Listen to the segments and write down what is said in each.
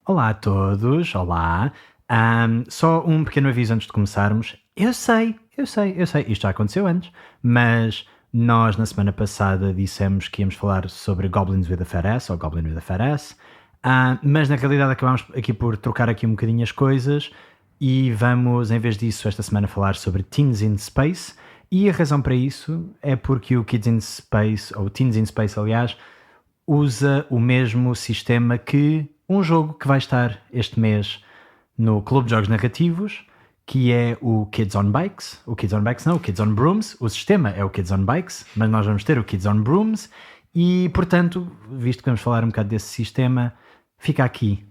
Olá a todos, olá. Só um pequeno aviso antes de começarmos. Eu sei, isto já aconteceu antes, mas nós na semana passada dissemos que íamos falar sobre Goblins with a Fat Ass, ou Goblin with a Fat Ass, mas na realidade acabámos aqui por trocar aqui um bocadinho as coisas e vamos, em vez disso, esta semana falar sobre Teens in Space, e a razão para isso é porque o Kids in Space, ou Teens in Space, aliás, usa o mesmo sistema que um jogo que vai estar este mês no Clube de Jogos Narrativos, que é o Kids on Bikes. O Kids on Bikes não, o Kids on Brooms. O sistema é o Kids on Bikes, mas nós vamos ter o Kids on Brooms e, portanto, visto que vamos falar um bocado desse sistema, fica aqui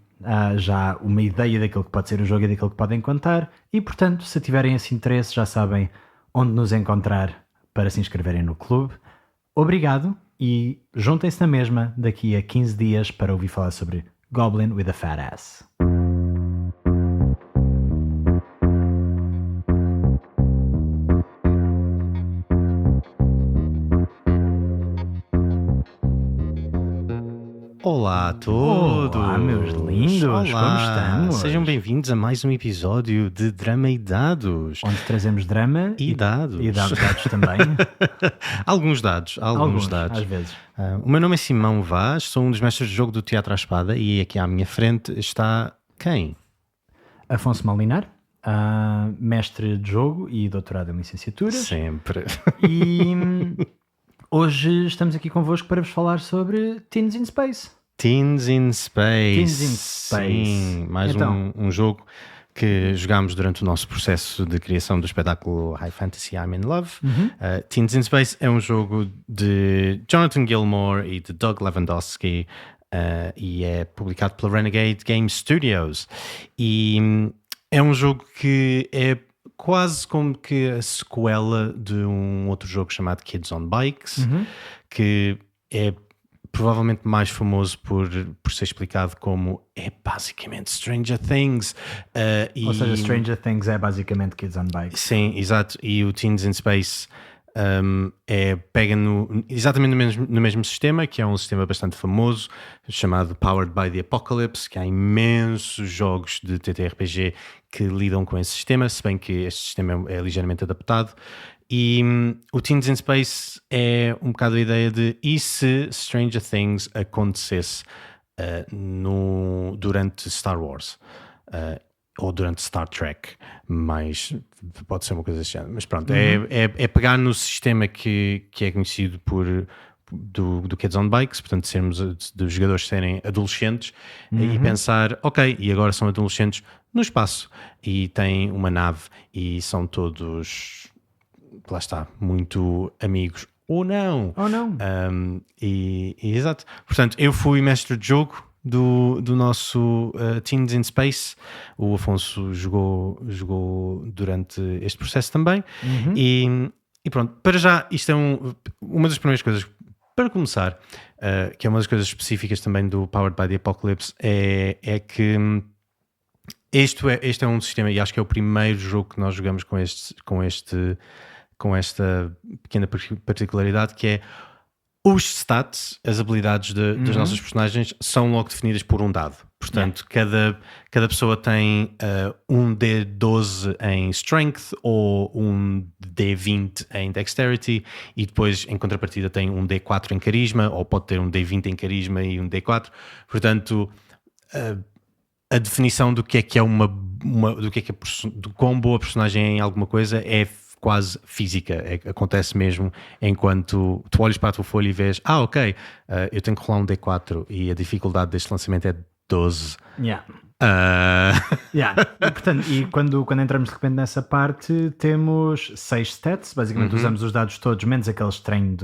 já uma ideia daquilo que pode ser o jogo e daquilo que podem contar e, portanto, se tiverem esse interesse, já sabem onde nos encontrar para se inscreverem no clube. Obrigado e juntem-se na mesma daqui a 15 dias para ouvir falar sobre Goblin with a Fat Ass. Olá a todos! Olá, meus lindos! Olá. Como estamos? Sejam bem-vindos a mais um episódio de Drama e Dados. Onde trazemos drama E dados. E dados também. Alguns dados. Às vezes. O meu nome é Simão Vaz, sou um dos mestres de jogo do Teatro à Espada e aqui à minha frente está quem? Afonso Malinar, mestre de jogo e doutorado em licenciaturas. Sempre. E hoje estamos aqui convosco para vos falar sobre Teens in Space. Teens in Space. Teens in Space. Sim, mais Então. um jogo que jogámos durante o nosso processo de criação do espetáculo High Fantasy I'm in Love. Teens in Space é um jogo de Jonathan Gilmour e de Doug Lewandowski e é publicado pela Renegade Game Studios. E é um jogo que é quase como que a sequela de um outro jogo chamado Kids on Bikes, que é provavelmente mais famoso por ser explicado como é basicamente Stranger Things. Ou seja, Stranger Things é basicamente Kids on Bikes. Sim, exato. E o Teens in Space pega exatamente no mesmo sistema, que é um sistema bastante famoso, chamado Powered by the Apocalypse, que há imensos jogos de TTRPG que lidam com esse sistema, se bem que este sistema é ligeiramente adaptado. E o Teens in Space é um bocado a ideia de e se Stranger Things acontecesse durante Star Wars ou durante Star Trek, mas pode ser uma coisa assim. Mas pronto, é pegar no sistema que é conhecido do Kids on Bikes, portanto dos jogadores serem adolescentes e pensar, ok, e agora são adolescentes no espaço e têm uma nave e são todos, lá está, muito amigos ou não. Exato. Portanto, eu fui mestre de jogo do nosso Teens in Space. O Afonso jogou durante este processo também. E pronto, para já isto é uma das primeiras coisas para começar, que é uma das coisas específicas também do Powered by the Apocalypse, é que este é um sistema, e acho que é o primeiro jogo que nós jogamos com esta pequena particularidade, que é os stats, as habilidades das nossas personagens são logo definidas por um dado. Portanto, cada pessoa tem um D12 em Strength ou um D20 em Dexterity e depois, em contrapartide, tem um D4 em Carisma ou pode ter um D20 em Carisma e um D4. Portanto, a definição do que é do quão boa personagem é em alguma coisa é quase física, acontece mesmo enquanto tu olhas para a tua folha e vês, ok, eu tenho que rolar um D4 e a dificuldade deste lançamento é 12. E, portanto, quando entramos de repente nessa parte, temos 6 stats, basicamente usamos os dados todos, menos aqueles de treino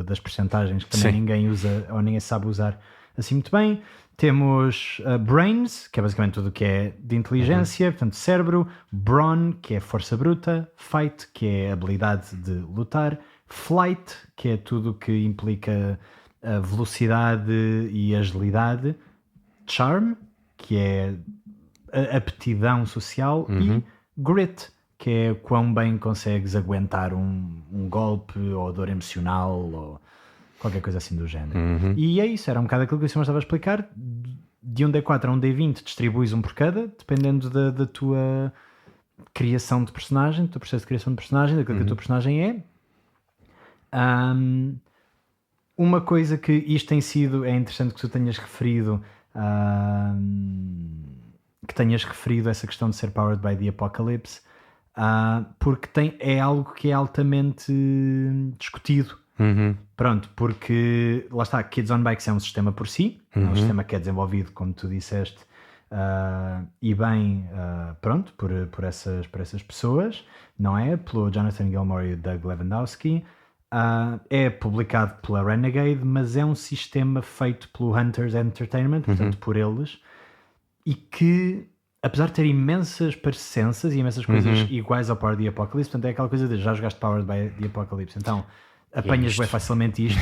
das percentagens que também ninguém usa ou ninguém sabe usar assim muito bem. Temos Brains, que é basicamente tudo o que é de inteligência, portanto cérebro. Brawn, que é força bruta. Fight, que é habilidade de lutar. Flight, que é tudo o que implica velocidade e agilidade. Charm, que é a aptidão social. E Grit, que é quão bem consegues aguentar um golpe ou dor emocional ou qualquer coisa assim do género. E é isso, era um bocado aquilo que o Simão estava a explicar. de um D4 a um D20 distribuis um por cada, dependendo da tua criação de personagem, do teu processo de criação de personagem, daquilo que a tua personagem é. Uma coisa que isto tem sido, é interessante que tu tenhas referido, essa questão de ser powered by the apocalypse, porque é algo que é altamente discutido. Pronto, porque lá está, Kids on Bikes é um sistema por si, é um sistema que é desenvolvido, como tu disseste, e bem, pronto, por essas pessoas, não é? Pelo Jonathan Gilmour e o Doug Lewandowski. É publicado pela Renegade, mas é um sistema feito pelo Hunters Entertainment, portanto por eles, e que, apesar de ter imensas parecenças e imensas coisas iguais ao Power the Apocalypse, portanto é aquela coisa de já jogaste Powered by the Apocalypse, então apanhas bem facilmente isto,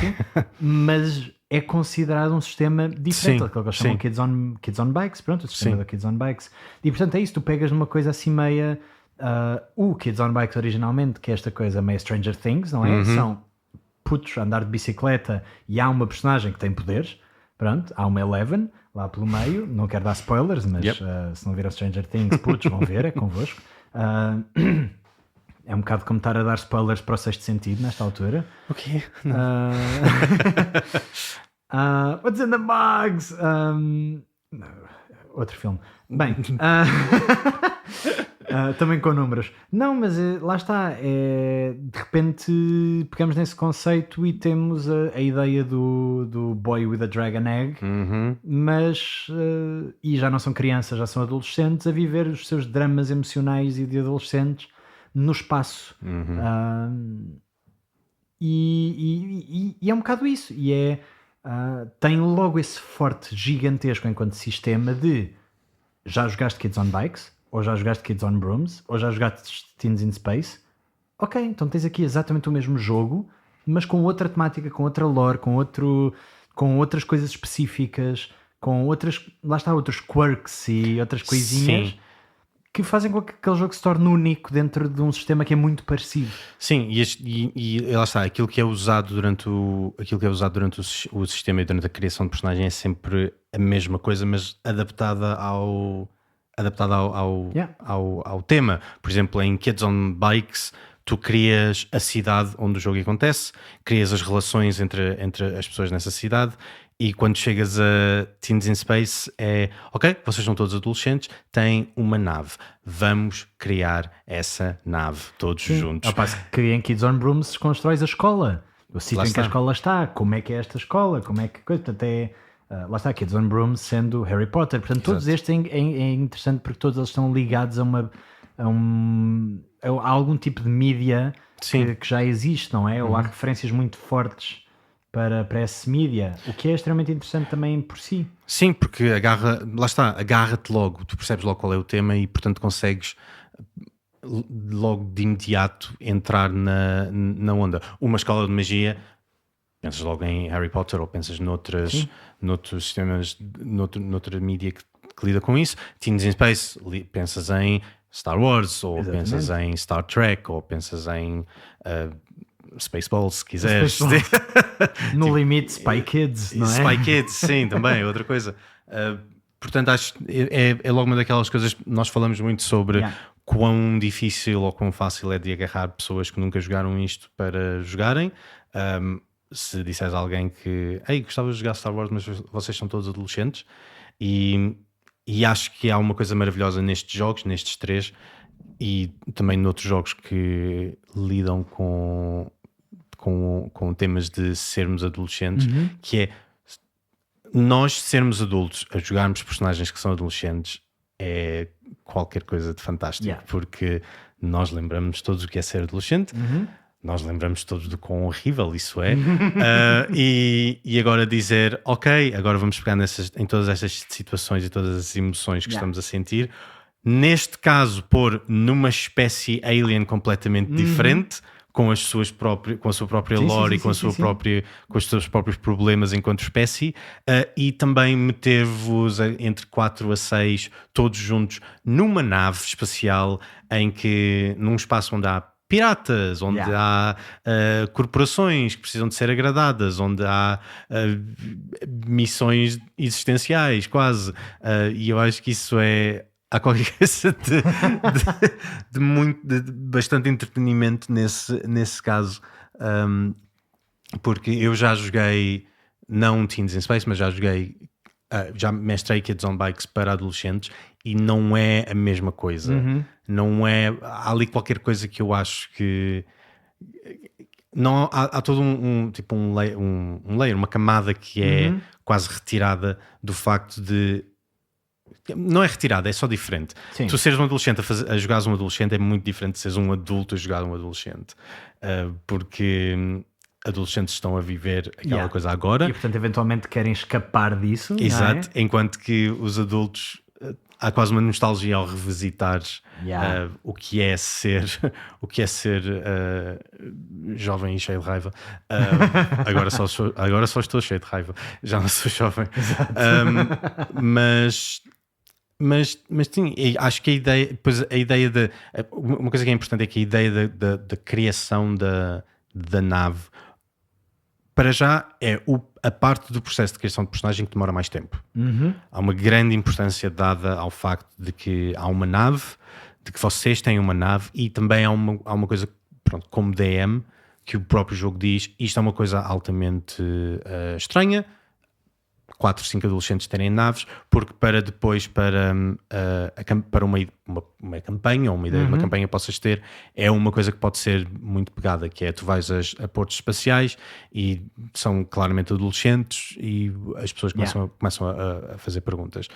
mas é considerado um sistema diferente, aquilo que eles chamam Kids on Bikes, pronto, o sistema da Kids on Bikes, e portanto é isso, tu pegas numa coisa assim meia, o Kids on Bikes originalmente, que é esta coisa meio Stranger Things, não é? São putos a andar de bicicleta e há uma personagem que tem poderes, pronto, há uma Eleven lá pelo meio, não quero dar spoilers, mas se não viram Stranger Things, putos, vão ver, é convosco. É um bocado como estar a dar spoilers para o Sexto Sentido nesta altura. Ok. What's in the box? Outro filme. Bem, também com números. Não, mas lá está. De repente pegamos nesse conceito e temos a ideia do Boy with a Dragon Egg, mas e já não são crianças, já são adolescentes a viver os seus dramas emocionais e de adolescentes no espaço. E é um bocado isso. E tem logo esse forte gigantesco enquanto sistema de já jogaste Kids on Bikes, ou já jogaste Kids on Brooms, ou já jogaste Teens in Space. Ok, então tens aqui exatamente o mesmo jogo, mas com outra temática, com outra lore, com outras coisas específicas, com outras, lá está, outros quirks e outras coisinhas que fazem com que aquele jogo se torne único dentro de um sistema que é muito parecido. Sim, e lá está, aquilo que é usado durante o sistema e durante a criação de personagem é sempre a mesma coisa, mas adaptada ao tema. Por exemplo, em Kids on Bikes, tu crias a cidade onde o jogo acontece, crias as relações entre as pessoas nessa cidade. E quando chegas a Teens in Space ok, vocês são todos adolescentes, têm uma nave, vamos criar essa nave todos juntos. Ao passo que em Kids on Brooms constróis a escola, o sítio em que a escola está, como é que é esta escola, como é que coisa, portanto lá está, Kids on Brooms sendo Harry Potter, portanto todos estes é interessante porque todos eles estão ligados a algum tipo de mídia que já existe, não é? Ou há referências muito fortes para esse mídia, o que é extremamente interessante também por si. Sim, porque agarra-te logo, tu percebes logo qual é o tema e portanto consegues logo de imediato entrar na onda. Uma escola de magia, pensas logo em Harry Potter ou pensas noutros sistemas, noutra mídia que lida com isso. Teens in Space, pensas em Star Wars, ou pensas em Star Trek, ou pensas em Spaceballs, se quiseres. No limite, Spy Kids, não é? Spy Kids, sim, também, outra coisa. Portanto, acho é logo uma daquelas coisas que nós falamos muito sobre quão difícil ou quão fácil é de agarrar pessoas que nunca jogaram isto para jogarem. Se disseres a alguém que gostava de jogar Star Wars, mas vocês são todos adolescentes, e acho que há uma coisa maravilhosa nestes jogos, nestes três, e também noutros jogos que lidam com temas de sermos adolescentes, que é nós sermos adultos a jogarmos personagens que são adolescentes é qualquer coisa de fantástico, porque nós lembramos todos o que é ser adolescente, nós lembramos todos do quão horrível isso é, e agora dizer, ok, agora vamos pegar em todas estas situações e todas as emoções que estamos a sentir, neste caso pôr numa espécie alien completamente diferente, com a sua própria lore e com os seus próprios problemas enquanto espécie, e também meter-vos entre 4 a 6 todos juntos numa nave espacial, em que num espaço onde há piratas, onde há corporações que precisam de ser agradadas, onde há missões existenciais, quase. E eu acho que isso há qualquer coisa de bastante entretenimento nesse caso. Porque eu já joguei, não Teens in Space, mas já joguei, já mestrei Kids on Bikes para adolescentes e não é a mesma coisa. Não é, há ali qualquer coisa que eu acho que não há todo tipo um layer, uma camada que é quase retirada do facto de, não é retirada, é só diferente. Sim. Tu seres um adolescente a jogares um adolescente é muito diferente de seres um adulto a jogar um adolescente, porque adolescentes estão a viver aquela coisa agora e portanto eventualmente querem escapar disso. Exato, não é? enquanto que os adultos há quase uma nostalgia ao revisitar o que é ser jovem e cheio de raiva. Agora só estou cheio de raiva, já não sou jovem. Mas sim, acho que a ideia de uma coisa que é importante é que a ideia da criação da nave para já é a parte do processo de criação de personagem que demora mais tempo. Há uma grande importância dada ao facto de que há uma nave, de que vocês têm uma nave, e também há uma coisa, pronto, como DM, que o próprio jogo diz, isto é uma coisa altamente estranha, 4, 5 adolescentes terem naves, porque para depois, para uma campanha ou uma ideia de uma campanha que possas ter, é uma coisa que pode ser muito pegada, que é tu vais a portos espaciais e são claramente adolescentes e as pessoas começam a fazer perguntas.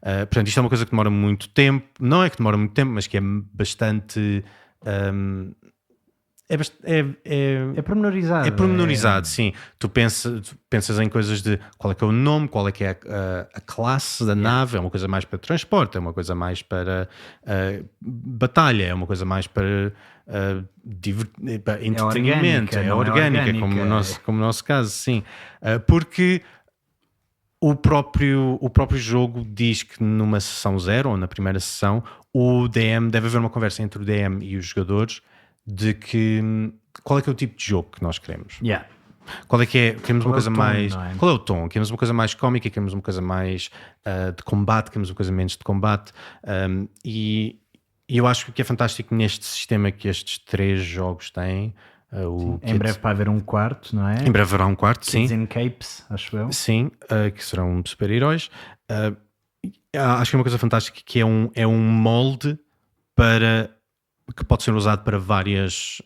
Portanto, isto é uma coisa que demora muito tempo, não é que demora muito tempo, mas que é bastante... É pormenorizado. É pormenorizado, sim. Tu pensas em coisas de qual é que é o nome, qual é que é a classe da nave, é uma coisa mais para transporte, é uma coisa mais para batalha, é uma coisa mais para entretenimento, é orgânica, como no nosso caso, sim. Porque o próprio jogo diz que numa sessão 0 ou na primeira sessão o DM, deve haver uma conversa entre o DM e os jogadores de que qual é que é o tipo de jogo que nós queremos. Qual é que é? Queremos uma coisa mais... Qual é o tom? Queremos uma coisa mais cómica, queremos uma coisa mais de combate, queremos uma coisa menos de combate. E eu acho que o que é fantástico neste sistema que estes 3 jogos têm... em breve vai haver um quarto, não é? Em breve haverá um quarto, sim. Kids in Capes, acho eu. Sim, que serão super-heróis. Acho que é uma coisa fantástica que é um molde que pode ser usado para vários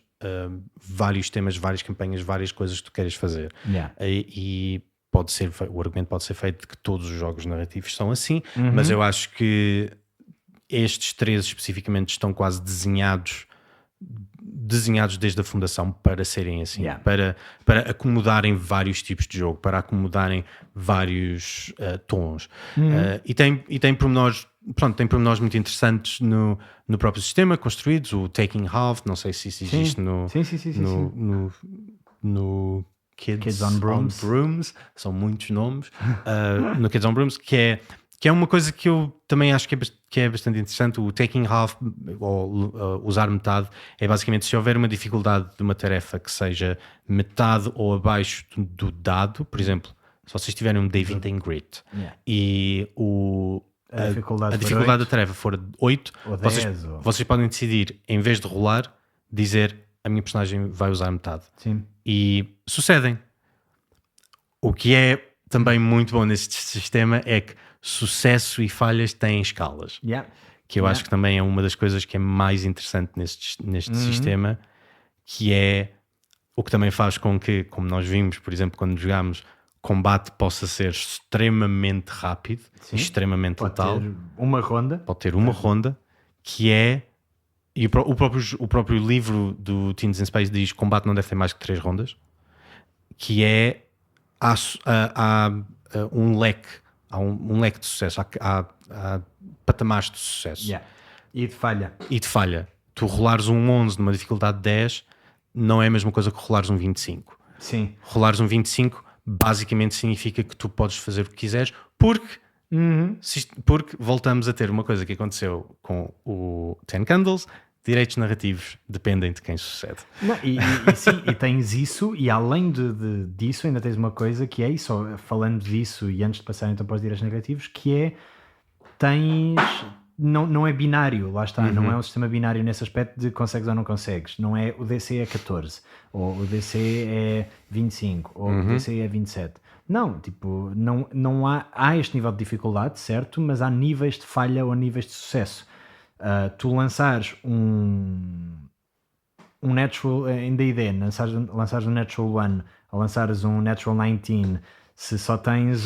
temas, várias campanhas, várias coisas que tu queres fazer. E o argumento pode ser feito de que todos os jogos narrativos são assim, mas eu acho que estes 3 especificamente estão quase desenhados desde a fundação para serem assim, para acomodarem vários tipos de jogo, para acomodarem vários tons. E tem pormenores, tem pormenores muito interessantes no próprio sistema construídos, o Taking Half, não sei se isso existe no Kids on Brooms, são muitos nomes, no Kids on Brooms, que é uma coisa que eu também acho que é bastante interessante. O taking half, ou usar metade, é basicamente se houver uma dificuldade de uma tarefa que seja metade ou abaixo do dado, por exemplo, se vocês tiverem um David em Grit e a dificuldade da tarefa for 8, vocês podem decidir, em vez de rolar, dizer a minha personagem vai usar metade. Sim. E sucedem. O que é também muito bom neste sistema é que sucesso e falhas têm escalas. Que eu acho que também é uma das coisas que é mais interessante neste sistema, que é o que também faz com que, como nós vimos, por exemplo, quando jogámos, combate possa ser extremamente rápido, extremamente letal. Pode ter uma ronda, que é... E o próprio livro do Teens in Space diz que combate não deve ter mais que 3 rondas, que é... Há um leque de sucesso, há patamares de sucesso e de falha. Tu rolares um 11 numa dificuldade de 10 não é a mesma coisa que rolares um 25. Sim. Rolares um 25 basicamente significa que tu podes fazer o que quiseres, porque voltamos a ter uma coisa que aconteceu com o Ten Candles, direitos narrativos dependem de quem sucede. Não, sim, e tens isso, e além disso ainda tens uma coisa que é, e só falando disso e antes de passar então para os direitos narrativos, que é, não é binário, lá está, não é um sistema binário nesse aspecto de consegues ou não consegues, não é o DC é 14, ou o DC é 25, ou o DC é 27. Não, tipo, não há este nível de dificuldade, certo, mas há níveis de falha ou níveis de sucesso. Tu lançares um Natural em D&D, lançares um Natural 1 ou lançares um Natural 19, se só tens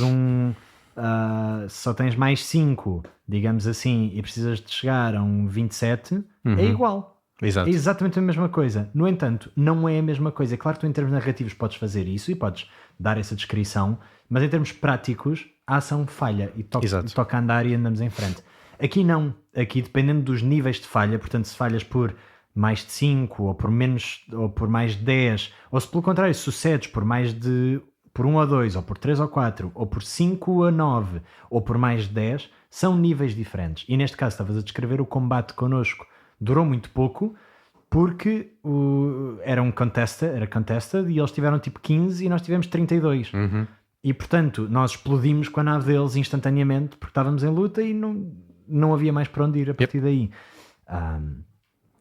só tens mais 5, digamos assim, e precisas de chegar a um 27, é igual. Exato. É exatamente a mesma coisa. No entanto, não é a mesma coisa. É claro que tu em termos narrativos podes fazer isso e podes dar essa descrição, mas em termos práticos, a ação falha e toca andar e andamos em frente. Aqui não. Aqui, dependendo dos níveis de falha, portanto, se falhas por mais de 5 ou por menos, ou por mais de 10, ou se pelo contrário sucedes por 1 ou 2, ou por 3 ou 4, ou por 5 a 9, ou por mais de 10, são níveis diferentes. E neste caso estavas a descrever o combate connosco. Durou muito pouco, porque era contested, e eles tiveram tipo 15 e nós tivemos 32. E portanto, nós explodimos com a nave deles instantaneamente, porque estávamos em luta e não havia mais para onde ir a partir daí.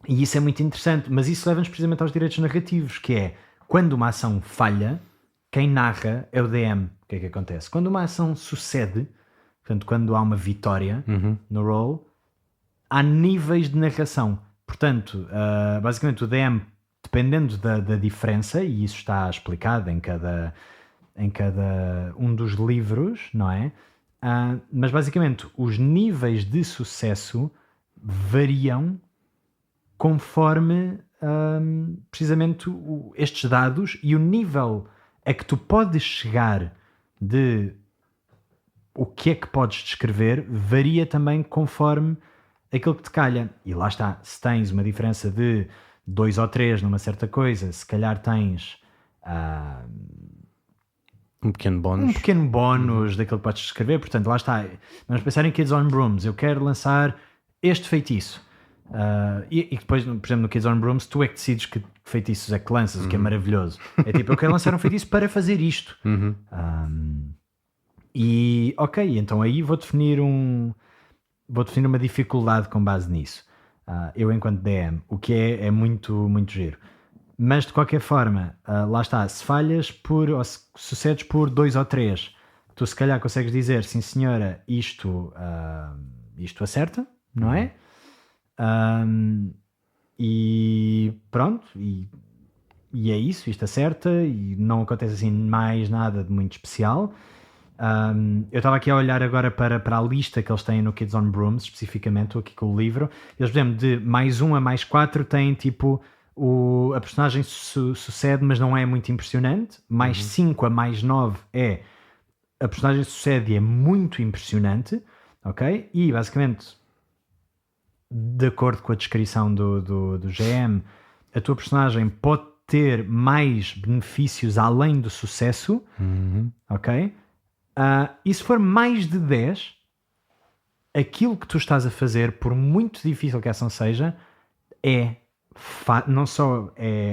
E isso é muito interessante, mas isso leva-nos precisamente aos direitos narrativos, que é, quando uma ação falha, quem narra é o DM. O que é que acontece? Quando uma ação sucede, portanto, quando há uma vitória no roll, há níveis de narração. Portanto, basicamente o DM, dependendo da diferença, e isso está explicado em cada um dos livros, não é? Mas basicamente os níveis de sucesso variam conforme precisamente estes dados, e o nível a que tu podes chegar de o que é que podes descrever varia também conforme aquilo que te calha. E lá está, se tens uma diferença de 2 ou 3 numa certa coisa, se calhar tens um pequeno bónus daquilo que podes descrever. Portanto, lá está, vamos pensar em Kids on Brooms. Eu quero lançar este feitiço, e depois, por exemplo, no Kids on Brooms, tu é que decides que feitiços é que lanças, o que é maravilhoso. É tipo, eu quero lançar um feitiço para fazer isto. E ok, então aí vou definir uma dificuldade com base nisso, eu enquanto DM, o que é muito, muito giro. Mas de qualquer forma, lá está, se falhas ou se sucedes por 2 ou 3, tu se calhar consegues dizer, sim senhora, isto acerta, não é? E pronto, e é isso, isto acerta, e não acontece assim mais nada de muito especial. Eu estava aqui a olhar agora para a lista que eles têm no Kids on Brooms, especificamente, estou aqui com o livro. Eles, por exemplo, de mais 1 a mais 4 têm tipo a personagem sucede, mas não é muito impressionante. Mais 5 a mais 9 a personagem sucede e é muito impressionante, ok? E basicamente, de acordo com a descrição do GM, a tua personagem pode ter mais benefícios além do sucesso, ok? E se for mais de 10, aquilo que tu estás a fazer, por muito difícil que a ação seja, não só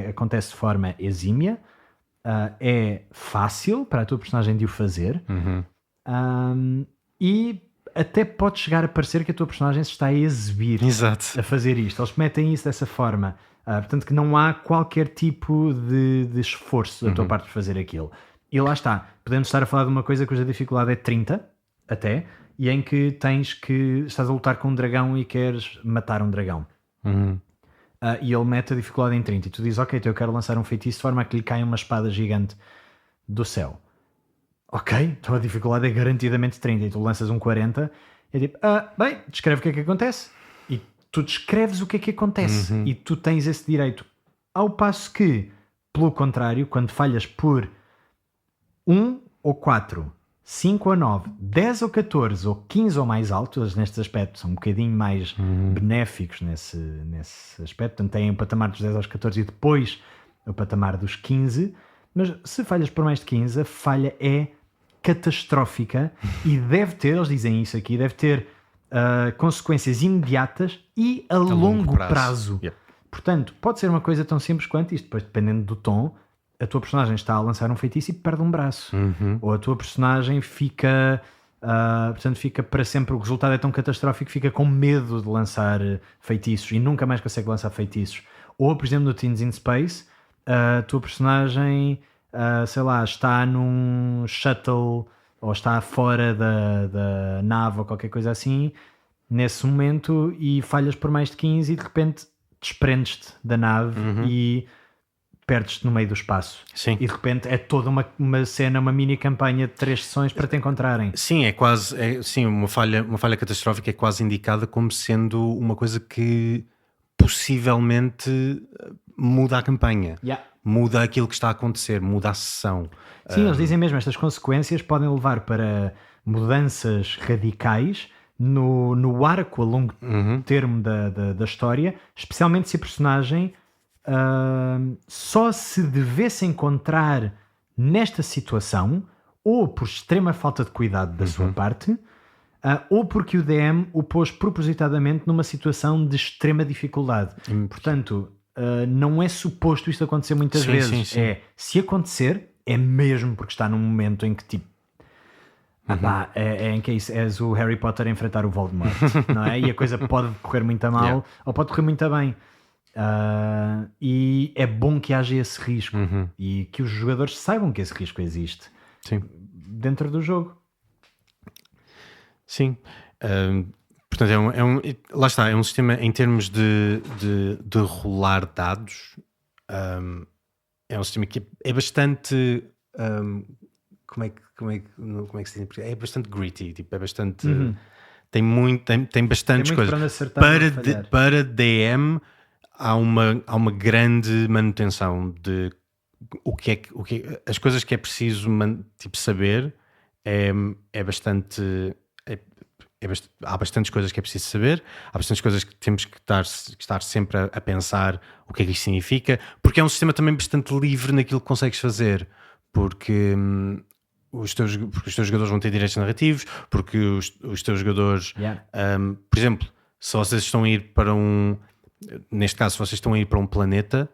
acontece de forma exímia, é fácil para a tua personagem de o fazer, e até pode chegar a parecer que a tua personagem se está a exibir a fazer isto. Eles metem isso dessa forma, portanto que não há qualquer tipo de esforço da tua parte para fazer aquilo. E lá está, podemos estar a falar de uma coisa cuja dificuldade é 30 até, e em que estás a lutar com um dragão e queres matar um dragão. E ele mete a dificuldade em 30 e tu dizes, ok, então eu quero lançar um feitiço de forma a que lhe caia uma espada gigante do céu. Ok, então a dificuldade é garantidamente 30 e tu lanças um 40 e é tipo, bem, descreve o que é que acontece. E tu descreves o que é que acontece e tu tens esse direito. Ao passo que, pelo contrário, quando falhas por 1 ou 4, 5 ou 9, 10 ou 14 ou 15 ou mais altos, nestes aspectos são um bocadinho mais benéficos nesse aspecto. Portanto, têm o patamar dos 10 aos 14 e depois o patamar dos 15. Mas se falhas por mais de 15, a falha é catastrófica e deve ter, eles dizem isso aqui, deve ter consequências imediatas e a longo prazo. Yep. Portanto, pode ser uma coisa tão simples quanto isto, depois dependendo do tom, a tua personagem está a lançar um feitiço e perde um braço. Ou a tua personagem fica... portanto, fica para sempre. O resultado é tão catastrófico que fica com medo de lançar feitiços e nunca mais consegue lançar feitiços. Ou, por exemplo, no Teens in Space, a tua personagem, sei lá, está num shuttle ou está fora da nave ou qualquer coisa assim, nesse momento, e falhas por mais de 15 e de repente desprendes-te da nave e perdes-te no meio do espaço. Sim. E de repente é toda uma cena, uma mini campanha de 3 sessões para te encontrarem. Sim, é quase uma falha catastrófica é quase indicada como sendo uma coisa que possivelmente muda a campanha, muda aquilo que está a acontecer, muda a sessão. Sim, eles dizem mesmo, estas consequências podem levar para mudanças radicais no arco a longo termo da história, especialmente se a personagem só se devesse encontrar nesta situação, ou por extrema falta de cuidado da sua parte, ou porque o DM o pôs propositadamente numa situação de extrema dificuldade. Portanto, não é suposto isto acontecer muitas vezes. Sim. Se acontecer, é mesmo porque está num momento em que tipo em que és o Harry Potter a enfrentar o Voldemort, não é? E a coisa pode correr muito a mal ou pode correr muito a bem. E é bom que haja esse risco e que os jogadores saibam que esse risco existe dentro do jogo. Sim. Portanto, lá está, é um sistema em termos de rolar dados. É um sistema que é bastante como é que se diz? É bastante gritty, tipo, é bastante tem bastantes coisas para DM. Há uma grande manutenção de as coisas que é preciso saber. Há bastantes coisas que é preciso saber, há bastantes coisas que temos que estar sempre a pensar o que é que isto significa, porque é um sistema também bastante livre naquilo que consegues fazer, porque os teus jogadores vão ter direitos narrativos, porque os teus jogadores, por exemplo, se vocês estão a ir para neste caso, se vocês estão a ir para um planeta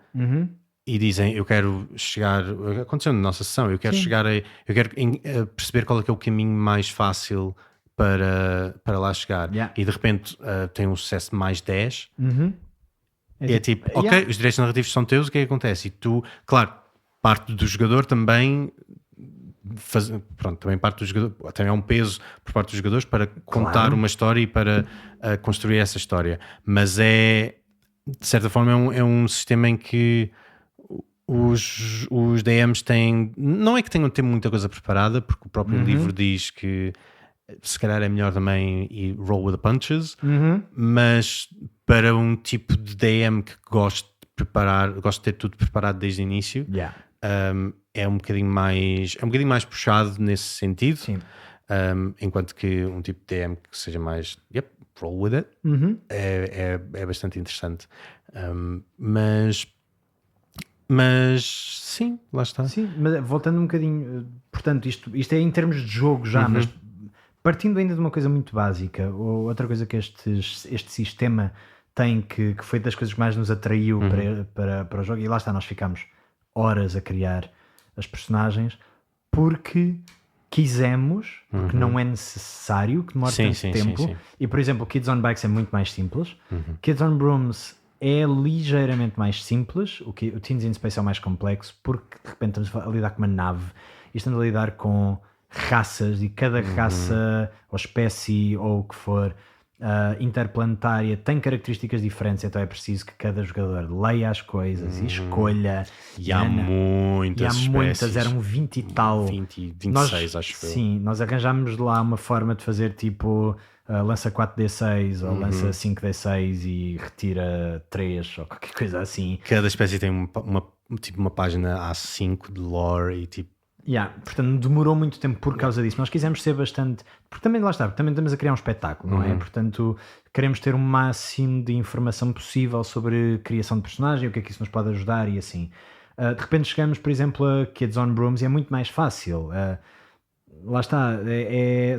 e dizem, eu quero chegar, aconteceu na nossa sessão, eu quero perceber qual é que é o caminho mais fácil para lá chegar, e de repente tem um sucesso de mais 10, é tipo, ok, os direitos narrativos são teus, o que é que acontece? E tu, claro, parte do jogador também também parte do jogador, também há um peso por parte dos jogadores para contar uma história e para construir essa história, mas de certa forma é um sistema em que os DMs não é que tenham de ter muita coisa preparada, porque o próprio livro diz que se calhar é melhor também ir roll with the punches, mas para um tipo de DM que gosta de ter tudo preparado desde o início, é um bocadinho mais puxado nesse sentido. Enquanto que um tipo de DM que seja mais roll with it é bastante interessante. Mas sim, lá está. Sim, mas voltando um bocadinho, portanto, isto é em termos de jogo já, mas partindo ainda de uma coisa muito básica, ou outra coisa que este sistema tem, que foi das coisas que mais nos atraiu para o jogo, e lá está, nós ficámos horas a criar as personagens porque quisemos, porque não é necessário que demore tanto tempo. Sim. E por exemplo, Kids on Bikes é muito mais simples, Kids on Brooms é ligeiramente mais simples, o Teens in Space é o mais complexo, porque de repente estamos a lidar com uma nave e estamos a lidar com raças, e cada raça ou espécie ou o que for interplanetária tem características diferentes, então é preciso que cada jogador leia as coisas e escolha. E há muitas espécies. Eram 20 e tal. 26, acho que sim, nós arranjámos lá uma forma de fazer tipo lança 4D6 ou lança 5D6 e retira 3 ou qualquer coisa assim. Cada espécie tem uma página A5 de lore e tipo. Portanto, demorou muito tempo por causa disso. Nós quisemos ser bastante... Porque também, lá está, também estamos a criar um espetáculo, não é? Portanto, queremos ter o máximo de informação possível sobre criação de personagem, o que é que isso nos pode ajudar e assim. De repente chegamos, por exemplo, a Kids on Brooms e é muito mais fácil. lá está,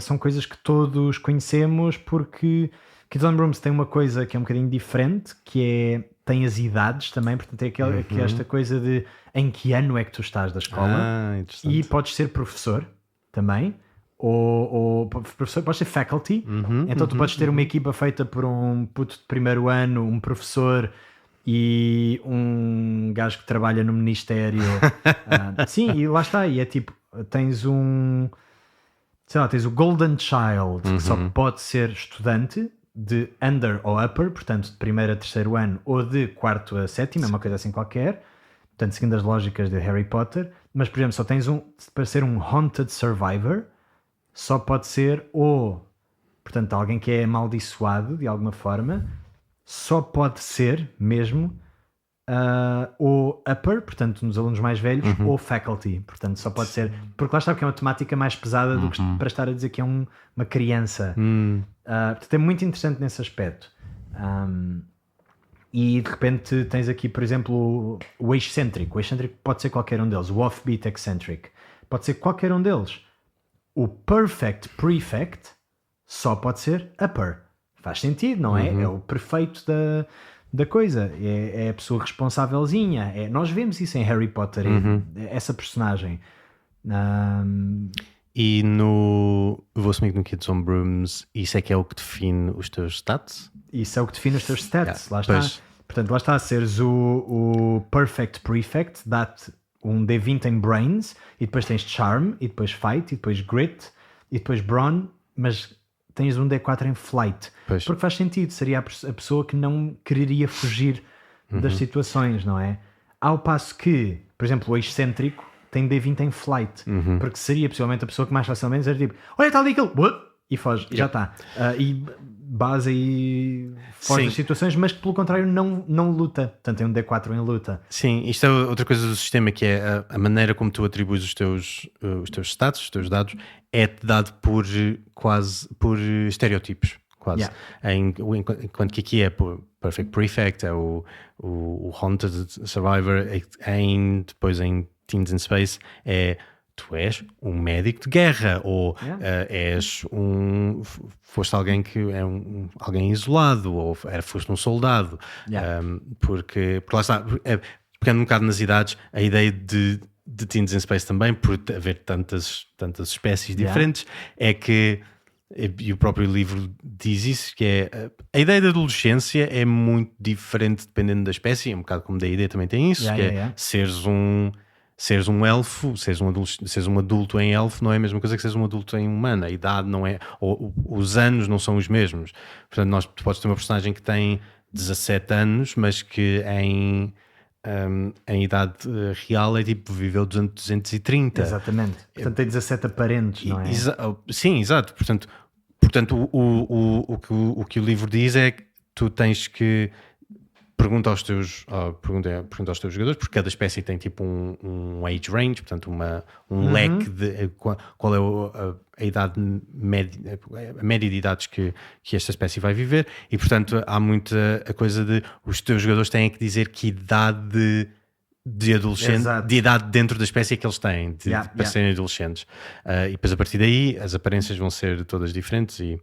são coisas que todos conhecemos, porque Kids on Brooms tem uma coisa que é um bocadinho diferente, que tem as idades também, portanto é que esta coisa de em que ano é que tu estás da escola, e podes ser professor também, ou professor, podes ser faculty, então tu podes ter uma equipa feita por um puto de primeiro ano, um professor e um gajo que trabalha no ministério. Sim, e lá está, e é tipo, tens tens o Golden Child, que só pode ser estudante de under ou upper, portanto de primeiro a terceiro ano, ou de quarto a sétimo, é uma coisa assim qualquer, portanto seguindo as lógicas de Harry Potter. Mas por exemplo, só tens para ser um Haunted Survivor, só pode ser portanto alguém que é amaldiçoado de alguma forma, só pode ser mesmo ou upper, portanto nos alunos mais velhos, ou faculty, portanto só pode ser, porque lá está, porque é uma temática mais pesada do que para estar a dizer que é uma criança. Portanto é muito interessante nesse aspecto. E de repente tens aqui, por exemplo, o excêntrico. O excêntrico pode ser qualquer um deles. O offbeat eccentric pode ser qualquer um deles. O perfect prefect só pode ser upper. Faz sentido, não é? É o perfeito da coisa. É a pessoa responsávelzinha. Nós vemos isso em Harry Potter, essa personagem. E vou assumir que no Kids on Brooms isso é que é o que define os teus stats? Isso é o que define os teus stats. Lá está. Portanto, lá está, seres o perfect prefect, dá-te um D20 em brains, e depois tens charm, e depois fight, e depois grit, e depois brawn, mas tens um D4 em flight. Porque faz sentido, seria a pessoa que não quereria fugir das situações, não é? Ao passo que, por exemplo, o excêntrico tem D20 em flight, porque seria possivelmente a pessoa que mais facilmente dizer tipo, olha, está ali aquilo, e foge, e já está. E base e foge das situações, mas que pelo contrário não luta. Portanto tem um D4 em luta. Sim, isto é outra coisa do sistema, que é a maneira como tu atribuis os teus stats, os teus dados, é-te dado por estereotipos, quase. Enquanto que aqui é por Perfect Prefect, é o Haunted Survivor, depois em Teens in Space tu és um médico de guerra, ou foste alguém que é alguém isolado, ou foste um soldado. Porque lá está, pegando um bocado nas idades, a ideia de Teens in Space também, por haver tantas espécies diferentes, é que, e o próprio livro diz isso, que é a ideia da adolescência é muito diferente dependendo da espécie, é um bocado como D&D também tem isso, seres um elfo, seres um adulto em elfo não é a mesma coisa que seres um adulto em humano. A idade não é, os anos não são os mesmos. Portanto, tu podes ter uma personagem que tem 17 anos, mas que em idade real é tipo, viveu 230. Exatamente. Portanto tem 17 aparentes, não é? Sim, exato. Portanto o que o livro diz é que tu tens que pergunta aos teus jogadores, porque cada espécie tem tipo um age range, portanto um leque de qual é a idade média, a média de idades que esta espécie vai viver, e portanto há muita a coisa de os teus jogadores têm que dizer que idade de adolescente, de idade dentro da espécie que eles têm para serem adolescentes, e depois a partir daí as aparências vão ser todas diferentes e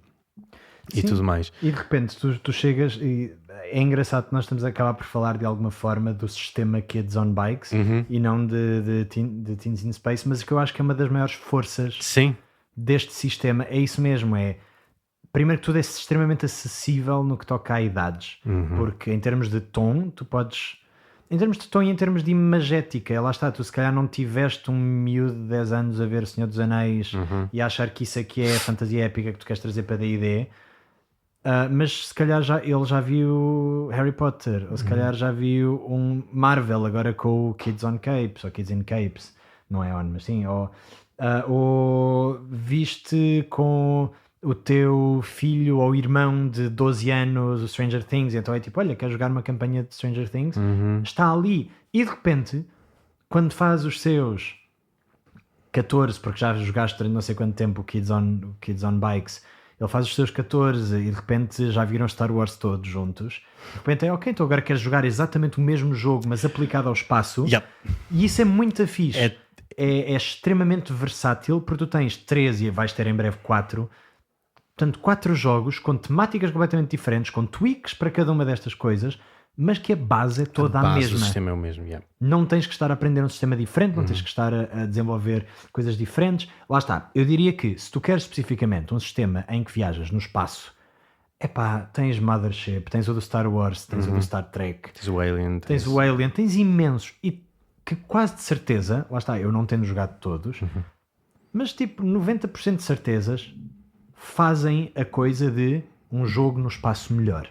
tudo mais. E de repente tu chegas e é engraçado que nós estamos a acabar por falar de alguma forma do sistema Kids on Bikes e não de Teens in Space, mas que eu acho que é uma das maiores forças deste sistema. É isso mesmo, primeiro que tudo é extremamente acessível no que toca a idades, porque em termos de tom tu podes, em termos de tom e em termos de imagética, lá está, tu se calhar não tiveste um miúdo de 10 anos a ver O Senhor dos Anéis e a achar que isso aqui é a fantasia épica que tu queres trazer para D&D. Mas se calhar ele já viu Harry Potter, ou se calhar já viu um Marvel agora com o Kids on Capes, ou Kids in Capes, não é on, mas sim, ou viste com o teu filho ou irmão de 12 anos o Stranger Things, então é tipo, olha, quer jogar uma campanha de Stranger Things? Está ali, e de repente quando faz os seus 14, porque já jogaste durante não sei quanto tempo o Kids on Bikes, ele faz os seus 14 e de repente já viram Star Wars todos juntos. De repente ok, então agora queres jogar exatamente o mesmo jogo, mas aplicado ao espaço. E isso é muito fixe. é extremamente versátil, porque tu tens 3 e vais ter em breve 4. Portanto, 4 jogos com temáticas completamente diferentes, com tweaks para cada uma destas coisas, mas que a base é toda a mesma. O sistema é o mesmo, yeah. Não tens que estar a aprender um sistema diferente, não tens que estar a desenvolver coisas diferentes. Lá está. Eu diria que se tu queres especificamente um sistema em que viajas no espaço, tens Mothership, tens o do Star Wars, tens o do Star Trek, Tens o Alien, tens imensos, e que quase de certeza, lá está, eu não tendo jogado todos, mas tipo 90% de certezas fazem a coisa de um jogo no espaço melhor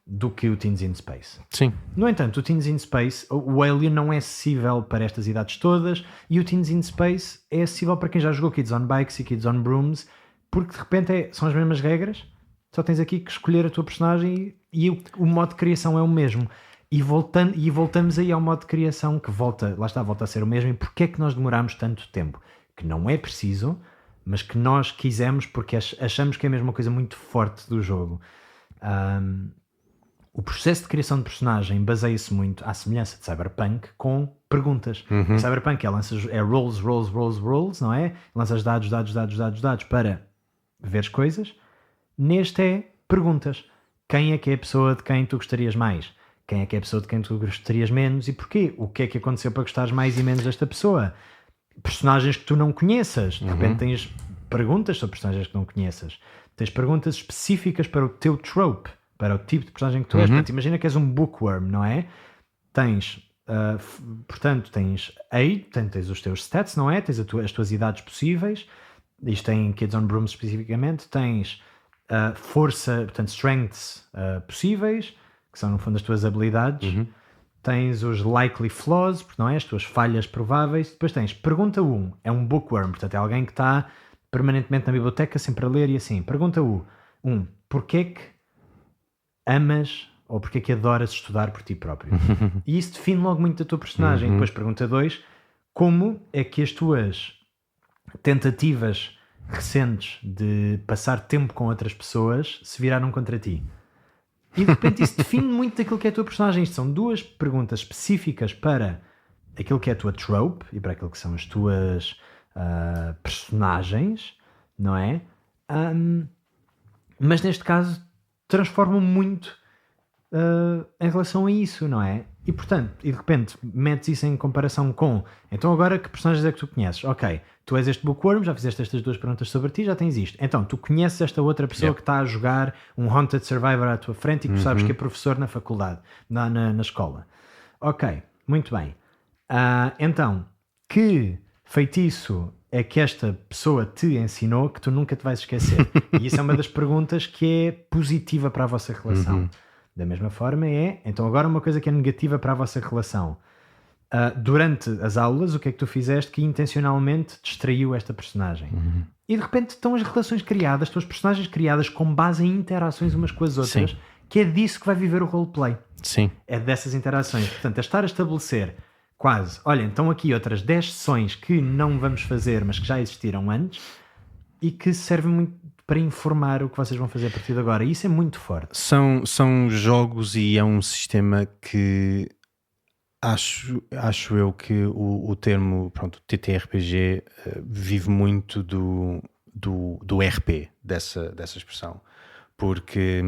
do que o Teens in Space. Sim. No entanto, o Teens in Space, o Alien não é acessível para estas idades todas, e o Teens in Space é acessível para quem já jogou Kids on Bikes e Kids on Brooms, porque de repente são as mesmas regras, só tens aqui que escolher a tua personagem e o modo de criação é o mesmo. E voltamos aí ao modo de criação que volta a ser o mesmo. E porquê é que nós demoramos tanto tempo? Que não é preciso, mas que nós quisemos porque achamos que é mesmo uma coisa muito forte do jogo. O processo de criação de personagem baseia-se muito à semelhança de Cyberpunk com perguntas. Cyberpunk é rolls, não é? Lanças dados para veres coisas. Neste é perguntas. Quem é que é a pessoa de quem tu gostarias mais? Quem é que é a pessoa de quem tu gostarias menos e porquê? O que é que aconteceu para gostares mais e menos desta pessoa? Personagens que tu não conheças. De repente tens perguntas sobre personagens que não conheças. Tens perguntas específicas para o teu trope, para o tipo de personagem que tu és. Portanto, imagina que és um bookworm, não é? Tens, portanto, tens os teus stats, não é? Tens as tuas idades possíveis. Isto tem Kids on Brooms especificamente. Tens força, portanto, strengths possíveis, que são no fundo as tuas habilidades. Tens os likely flaws, não é? As tuas falhas prováveis. Depois tens pergunta 1, é um bookworm, portanto é alguém que está permanentemente na biblioteca sempre a ler e assim. Pergunta 1, porquê é que amas ou porquê é que adoras estudar por ti próprio? E isso define logo muito a tua personagem. Depois pergunta 2, como é que as tuas tentativas recentes de passar tempo com outras pessoas se viraram contra ti? E de repente isso define muito daquilo que é a tua personagem. Isto são 2 perguntas específicas para aquilo que é a tua trope e para aquilo que são as tuas personagens, não é? Mas neste caso transformam muito em relação a isso, não é? E portanto, de repente metes isso em comparação com, então agora que personagens é que tu conheces? Ok, tu és este bookworm, já fizeste estas 2 perguntas sobre ti, já tens isto. Então, tu conheces esta outra pessoa que está a jogar um Haunted Survivor à tua frente e que tu sabes que é professor na faculdade, na escola. Ok, muito bem. Então, que feitiço é que esta pessoa te ensinou que tu nunca te vais esquecer? E isso é uma das perguntas que é positiva para a vossa relação. Da mesma forma então agora uma coisa que é negativa para a vossa relação. Durante as aulas, o que é que tu fizeste que intencionalmente distraiu esta personagem? E de repente estão as relações criadas, estão as personagens criadas com base em interações umas com as outras. Sim. Que é disso que vai viver o roleplay. Sim. É dessas interações. Portanto, é estar a estabelecer quase, olha, então aqui outras 10 sessões que não vamos fazer, mas que já existiram antes e que servem muito para informar o que vocês vão fazer a partir de agora. E isso é muito forte. São jogos e é um sistema que acho eu que o termo, pronto, TTRPG vive muito do RP, dessa expressão. Porque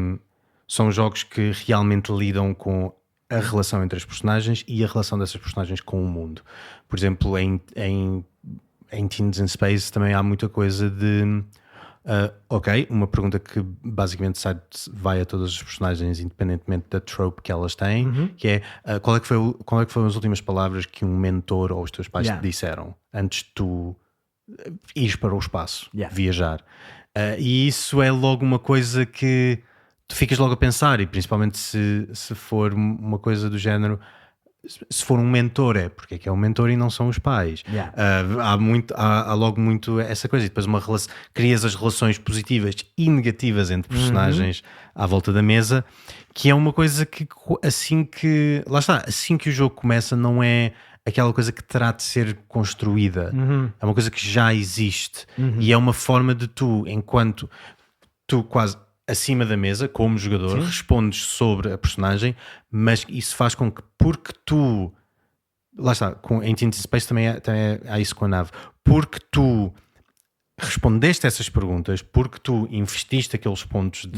são jogos que realmente lidam com a relação entre as personagens e a relação dessas personagens com o mundo. Por exemplo, em Teens in Space também há muita coisa de... ok, uma pergunta que basicamente vai a todas as personagens independentemente da trope que elas têm, que é qual é que foram as últimas palavras que um mentor ou os teus pais te disseram antes de tu ires para o espaço, viajar. E isso é logo uma coisa que tu ficas logo a pensar, e principalmente se for uma coisa do género, se for um mentor, porque é que é um mentor e não são os pais. Há logo muito essa coisa, e depois crias as relações positivas e negativas entre personagens à volta da mesa, que é uma coisa que assim que o jogo começa não é aquela coisa que terá de ser construída, é uma coisa que já existe, e é uma forma de enquanto tu quase acima da mesa, como jogador, respondes sobre a personagem, mas isso faz com que, porque tu lá está, em Teens in Space também há isso com a nave, porque tu respondeste essas perguntas, porque tu investiste aqueles pontos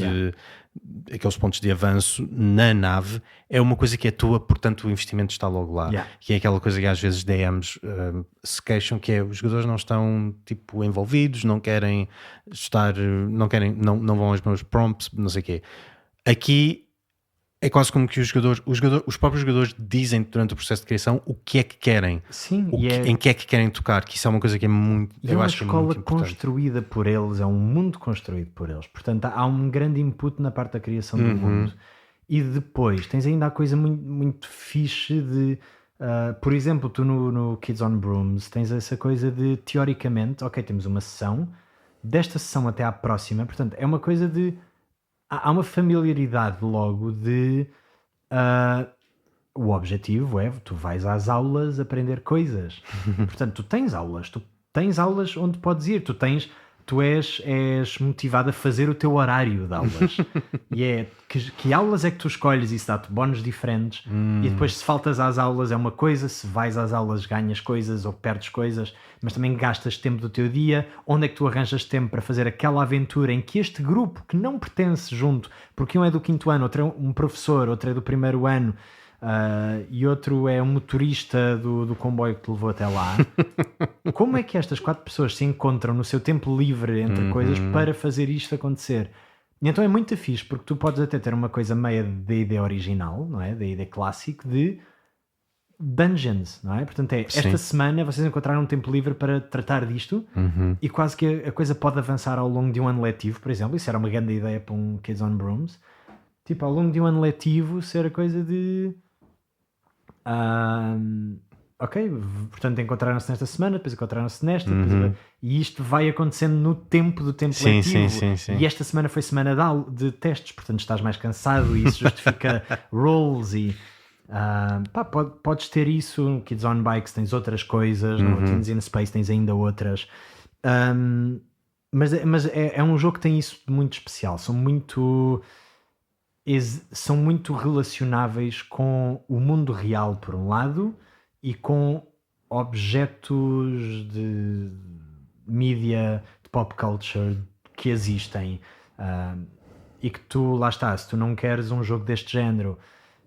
de avanço na nave, é uma coisa que é tua, portanto o investimento está logo lá. Que é aquela coisa que às vezes DMs se queixam, que é os jogadores não estão tipo envolvidos, não querem estar, não vão aos meus prompts, não sei o quê. Aqui é quase como que os próprios jogadores dizem durante o processo de criação o que é que querem. Sim, em que é que querem tocar, que isso é uma coisa que é muito, eu acho que é muito importante. É uma escola construída por eles, é um mundo construído por eles. Portanto, há um grande input na parte da criação do mundo. E depois, tens ainda a coisa muito, muito fixe de... por exemplo, tu no Kids on Brooms tens essa coisa de, teoricamente, ok, temos uma sessão, desta sessão até à próxima, portanto, é uma coisa de... Há uma familiaridade logo de... o objetivo é, tu vais às aulas aprender coisas. Portanto, tu tens aulas onde podes ir, tu és motivado a fazer o teu horário de aulas. E é que aulas é que tu escolhes, isso dá-te bónus diferentes. E depois, se faltas às aulas é uma coisa, se vais às aulas ganhas coisas ou perdes coisas, mas também gastas tempo do teu dia. Onde é que tu arranjas tempo para fazer aquela aventura em que este grupo, que não pertence junto, porque um é do 5º ano, outro é um professor, outro é do 1º ano, e outro é um motorista do comboio que te levou até lá. Como é que estas 4 pessoas se encontram no seu tempo livre entre coisas para fazer isto acontecer? E então é muito fixe, porque tu podes até ter uma coisa meia da ideia original, não é? Da ideia clássica de dungeons, não é? Portanto, esta semana vocês encontraram um tempo livre para tratar disto, e quase que a coisa pode avançar ao longo de um ano letivo, por exemplo. Isso era uma grande ideia para um Kids on Brooms. Tipo, ao longo de um ano letivo ser a coisa de... ok, portanto encontraram-se nesta semana, depois encontraram-se nesta, e isto vai acontecendo no tempo do tempo letivo. Sim. E esta semana foi semana de testes, portanto estás mais cansado e isso justifica roles e podes ter isso. No Kids on Bikes tens outras coisas, no Teens in Space tens ainda outras, mas é um jogo que tem isso de muito especial. São muito relacionáveis com o mundo real por um lado e com objetos de mídia, de pop culture que existem, e que tu, lá está, se tu não queres um jogo deste género,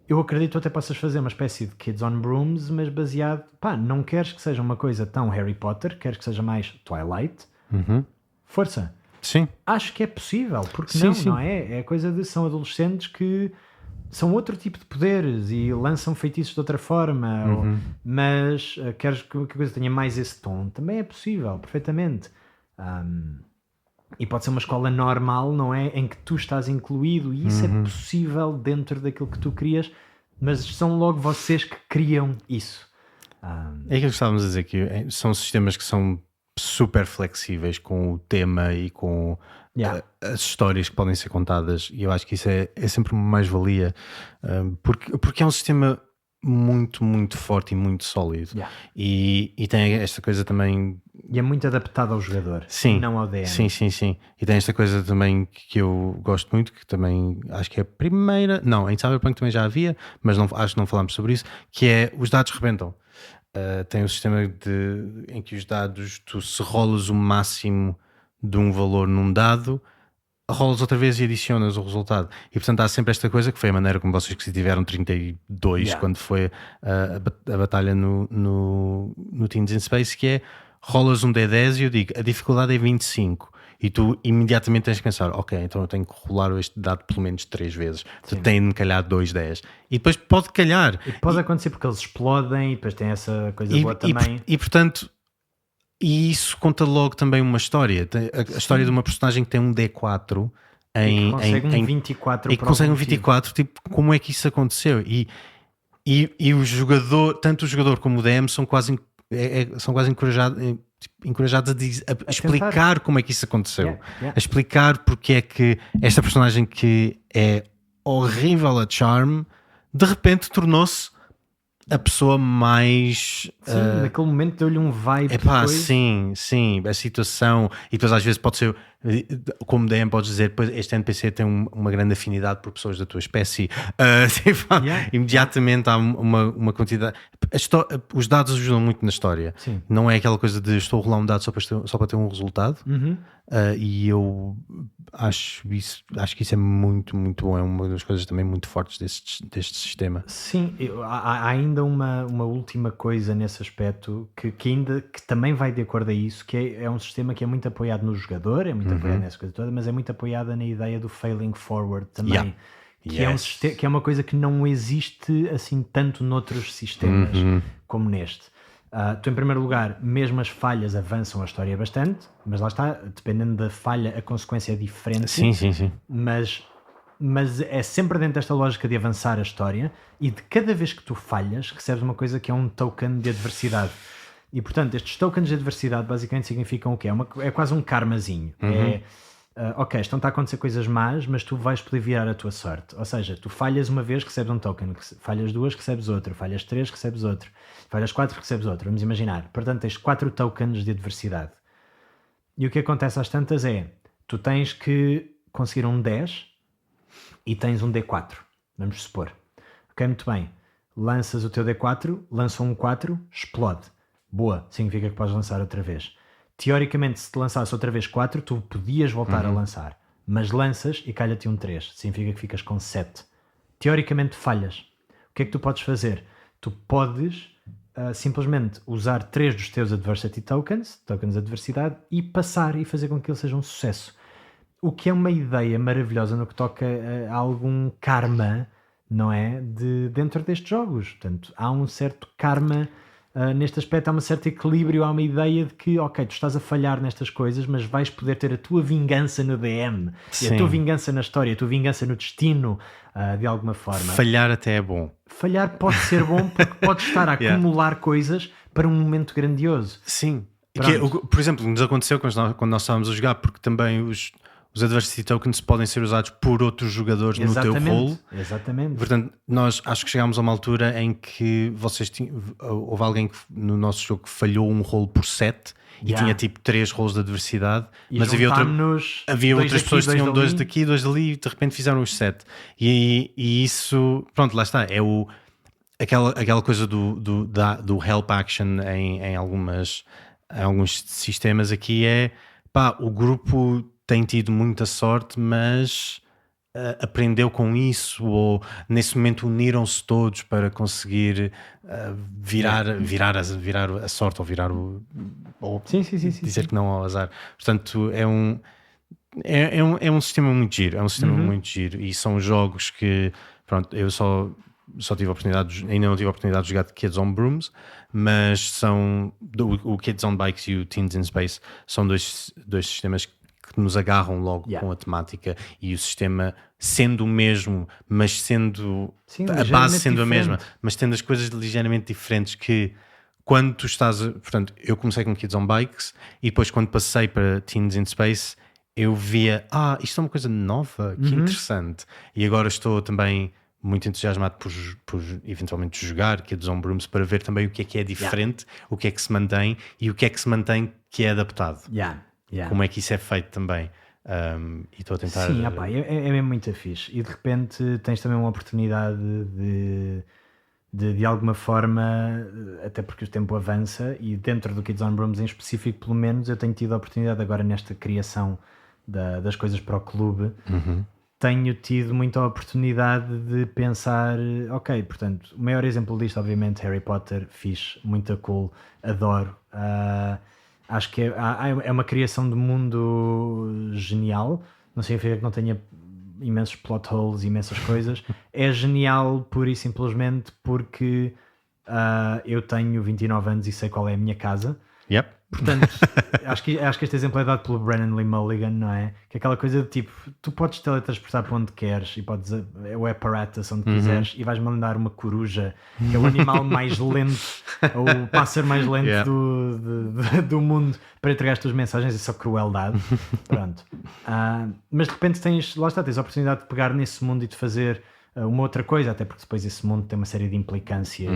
eu acredito até possas fazer uma espécie de Kids on Brooms, mas baseado, não queres que seja uma coisa tão Harry Potter, queres que seja mais Twilight, força. Sim. Acho que é possível, porque não é? É coisa de... São adolescentes que são outro tipo de poderes e lançam feitiços de outra forma, mas queres que a coisa tenha mais esse tom? Também é possível, perfeitamente. E pode ser uma escola normal, não é? Em que tu estás incluído, e isso é possível dentro daquilo que tu crias, mas são logo vocês que criam isso. É aquilo que estávamos a dizer, que são sistemas que são super flexíveis com o tema e com as histórias que podem ser contadas, e eu acho que isso é sempre uma mais-valia, porque é um sistema muito, muito forte e muito sólido, e tem esta coisa também, e é muito adaptado ao jogador, não ao DM. Sim. E tem esta coisa também que eu gosto muito, que também acho que é a primeira, em Cyberpunk também já havia, mas acho que não falámos sobre isso, que é os dados rebentam. Tem um sistema em que os dados, tu se rolas o máximo de um valor num dado, rolas outra vez e adicionas o resultado. E portanto há sempre esta coisa, que foi a maneira como vocês que tiveram 32 quando foi a batalha no Teens in Space, que é, rolas um D10 e eu digo, a dificuldade é 25. E tu imediatamente tens que pensar, ok, então eu tenho que rolar este dado pelo menos 3 vezes. Tu tens de calhar 2 10. E depois pode calhar. E pode acontecer porque eles explodem, e depois tem essa coisa boa também. E portanto, isso conta logo também uma história. A história de uma personagem que tem um D4 e consegue um 24. E que consegue um 24, tipo, como é que isso aconteceu? E o jogador, tanto o jogador como o DM são quase encorajados a explicar como é que isso aconteceu, a explicar porque é que esta personagem que é horrível a charm de repente tornou-se a pessoa mais... naquele momento deu-lhe um vibe. Sim, a situação, e depois às vezes pode ser como DM podes dizer, pois este NPC tem uma grande afinidade por pessoas da tua espécie. Imediatamente há uma quantidade. Os dados ajudam muito na história. Sim. Não é aquela coisa de estou a rolar um dado só para ter um resultado. E eu acho que isso é muito, muito bom. É uma das coisas também muito fortes deste sistema. Sim, há ainda uma última coisa nesse aspecto que também vai de acordo a isso, que é um sistema que é muito apoiado no jogador, é muito apoiado nessa coisa toda, mas é muito apoiada na ideia do failing forward também. Que é uma coisa que não existe assim tanto noutros sistemas como neste. Tu, em primeiro lugar, mesmo as falhas avançam a história bastante, mas lá está, dependendo da falha, a consequência é diferente. Sim. Mas é sempre dentro desta lógica de avançar a história, e de cada vez que tu falhas, recebes uma coisa que é um token de adversidade. E, portanto, estes tokens de adversidade basicamente significam o quê? É quase um karmazinho. Ok, estão-te a acontecer coisas más, mas tu vais poder virar a tua sorte. Ou seja, tu falhas uma vez, recebes um token, falhas duas, recebes outro, falhas três, recebes outro, falhas quatro, recebes outro. Vamos imaginar. Portanto, tens 4 tokens de adversidade. E o que acontece às tantas é, tu tens que conseguir um 10 e tens um D4, vamos supor. Ok, muito bem. Lanças o teu D4, lança um 4, explode. Boa, significa que podes lançar outra vez. Teoricamente, se te lançasse outra vez 4, tu podias voltar a lançar. Mas lanças e calha-te um 3. Significa que ficas com 7. Teoricamente falhas. O que é que tu podes fazer? Tu podes simplesmente usar 3 dos teus Adversity Tokens de adversidade, e passar e fazer com que ele seja um sucesso. O que é uma ideia maravilhosa no que toca a algum karma, não é? Dentro destes jogos. Portanto, há um certo karma... neste aspecto há um certo equilíbrio, há uma ideia de que, ok, tu estás a falhar nestas coisas, mas vais poder ter a tua vingança no DM, e a tua vingança na história, a tua vingança no destino, de alguma forma. Falhar até é bom. Falhar pode ser bom, porque podes estar a acumular coisas para um momento grandioso. Sim. Por exemplo, nos aconteceu quando nós estávamos a jogar, porque também os Adversity Tokens podem ser usados por outros jogadores no teu role. Exatamente. Portanto, nós acho que chegámos a uma altura em que houve alguém no nosso jogo que falhou um role por 7 e tinha tipo 3 roles de adversidade, e mas havia outras pessoas que tinham 2 daqui, 2 dali, e de repente fizeram os 7. E isso, pronto, lá está. É aquela coisa do help action em alguns sistemas aqui é o grupo tem tido muita sorte, mas aprendeu com isso, ou nesse momento uniram-se todos para conseguir virar a sorte, ou virar dizer que não ao azar. Portanto, é um sistema muito giro, muito giro, e são jogos que, pronto, eu só tive a oportunidade, ainda não tive a oportunidade de jogar de Kids on Brooms, mas são o Kids on Bikes e o Teens in Space são dois sistemas que nos agarram logo com a temática, e o sistema sendo o mesmo, mas sendo a base sendo a mesma, mas tendo as coisas ligeiramente diferentes, que quando tu estás portanto, eu comecei com Kids on Bikes e depois quando passei para Teens in Space eu via, isto é uma coisa nova, que interessante, e agora estou também muito entusiasmado por eventualmente jogar Kids on Brooms para ver também o que é diferente, o que é que se mantém e o que é que se mantém que é adaptado. Como é que isso é feito também. E estou a tentar... Sim, é mesmo muito fixe. E de repente tens também uma oportunidade de alguma forma, até porque o tempo avança, e dentro do Kids on Brooms em específico, pelo menos, eu tenho tido a oportunidade agora nesta criação das coisas para o clube, tenho tido muita oportunidade de pensar, ok, portanto, o maior exemplo disto, obviamente, Harry Potter, fixe, muito cool, adoro. Acho que é uma criação de mundo genial. Não significa que não tenha imensos plot holes, imensas coisas. É genial pura e simplesmente porque eu tenho 29 anos e sei qual é a minha casa. Portanto, acho que este exemplo é dado pelo Brennan Lee Mulligan, não é? Que é aquela coisa de tipo, tu podes teletransportar para onde queres e podes o apparatus onde quiseres, e vais mandar uma coruja, que é o animal mais lento, ou o pássaro mais lento do mundo, para entregar as tuas mensagens. Isso é só crueldade. Pronto. Mas de repente tens a oportunidade de pegar nesse mundo e de fazer uma outra coisa, até porque depois esse mundo tem uma série de implicâncias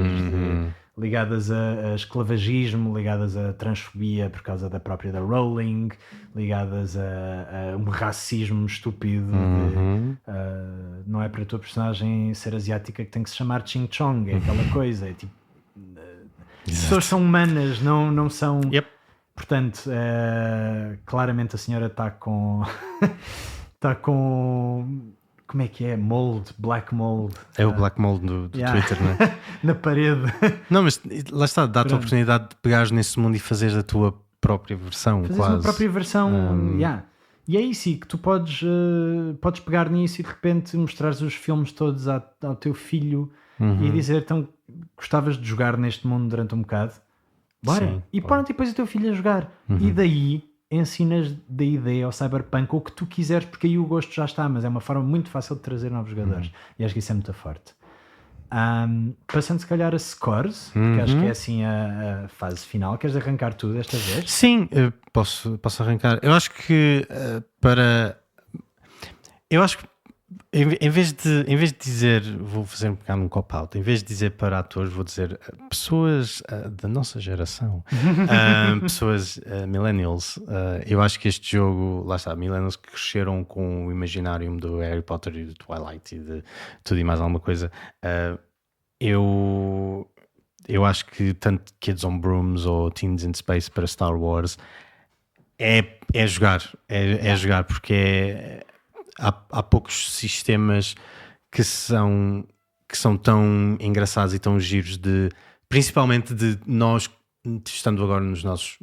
ligadas a esclavagismo, ligadas a transfobia por causa da própria da Rowling, ligadas a um racismo estúpido não é para a tua personagem ser asiática que tem que se chamar Ching Chong, é aquela coisa, é tipo as pessoas são humanas, não são. Portanto, claramente a senhora está com está com, como é que é? Black mold. É o black mold do Twitter, não é? Na parede. Não, mas lá está, dá-te a oportunidade de pegares nesse mundo e fazeres a tua própria versão, Fazes quase. uma própria versão, E é isso, e que tu podes pegar nisso e de repente mostrares os filmes todos ao teu filho e dizer, então, gostavas de jogar neste mundo durante um bocado? Bora! Sim, e pronto, e depois o teu filho a jogar. E daí ensinas da ideia ao Cyberpunk o que tu quiseres, porque aí o gosto já está, mas é uma forma muito fácil de trazer novos jogadores. E acho que isso é muito forte. Passando se calhar a scores, porque acho que é assim a fase final. Queres arrancar tudo desta vez? Sim, posso arrancar. Eu acho que eu acho que em vez de dizer, vou fazer um bocado um cop-out, em vez de dizer para atores, vou dizer pessoas da nossa geração, pessoas millennials. Eu acho que este jogo, lá está, millennials que cresceram com o imaginário do Harry Potter e do Twilight e de tudo e mais alguma coisa. Eu acho que tanto Kids on Brooms ou Teens in Space para Star Wars é jogar, jogar, porque há poucos sistemas que são tão engraçados e tão giros, principalmente de nós, estando agora nos nossos